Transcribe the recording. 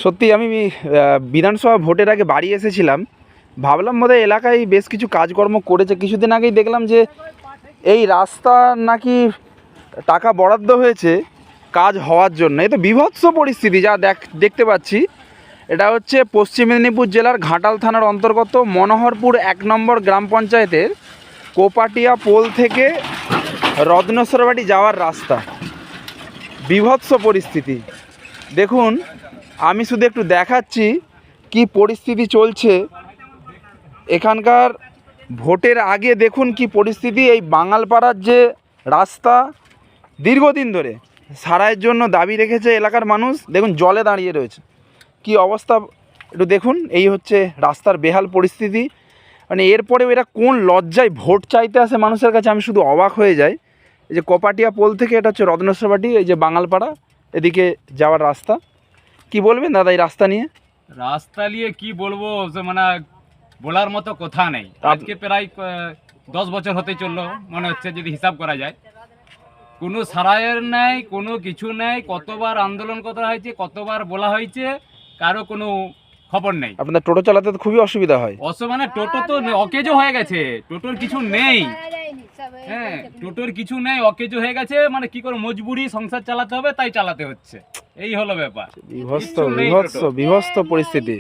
সত্যি আমি বিধানসভা ভোটের আগে বাড়ি এসেছিলাম, ভাবলাম বোধহয় এলাকায় বেশ কিছু কাজকর্ম করেছে। কিছুদিন আগেই দেখলাম যে এই রাস্তা নাকি টাকা বরাদ্দ হয়েছে কাজ হওয়ার জন্য। এই তো বীভৎস পরিস্থিতি যা দেখতে পাচ্ছি। এটা হচ্ছে পশ্চিম মেদিনীপুর জেলার ঘাটাল থানার অন্তর্গত মনোহরপুর 1 নম্বর গ্রাম পঞ্চায়েতের কোপাটিয়া পোল থেকে রত্নেশ্বরবাটি যাওয়ার রাস্তা। বীভৎস পরিস্থিতি দেখুন, আমি শুধু একটু দেখাচ্ছি কি পরিস্থিতি চলছে এখানকার। ভোটের আগে দেখুন কি পরিস্থিতি। এই বাঙালপাড়ার যে রাস্তা দীর্ঘদিন ধরে সারাইয়ের জন্য দাবি রেখেছে এলাকার মানুষ, দেখুন জলে দাঁড়িয়ে রয়েছে, কি অবস্থা একটু দেখুন। এই হচ্ছে রাস্তার বেহাল পরিস্থিতি। মানে এরপরেও এরা কোন লজ্জায় ভোট চাইতে আসে মানুষের কাছে, আমি শুধু অবাক হয়ে যাই। এই যে কোপাটিয়া পোল থেকে এটা হচ্ছে রত্নেশ্বরবাটি, এই যে বাঙালপাড়া এদিকে যাওয়ার রাস্তা। কি বলবেন দাদা এই রাস্তা নিয়ে? রাস্তা নিয়ে কি বলবো, মানে বলার মতো কথা নেই। আজকে প্রায় 10 বছর হতে চললো মনে হচ্ছে, যদি হিসাব করা যায়। কোনো সারাইয়ের নেই, কোনো কিছু নেই। কতবার আন্দোলন করা হয়েছে, কতবার বলা হয়েছে, কারো কোনো খবর নেই। আপনাদের টোটো চালাতে তো খুবই অসুবিধা হয়। মানে টোটো তো অকেজো হয়ে গেছে, টোটোর কিছু নেই। হ্যাঁ, টোটোর কিছু নেই, অকেজো হয়ে গেছে। মানে কি করে মজবুরি, সংসার চালাতে হবে তাই চালাতে হচ্ছে, এই হলো ব্যাপার। বিভৎস বিভৎস বিভৎস পরিস্থিতি।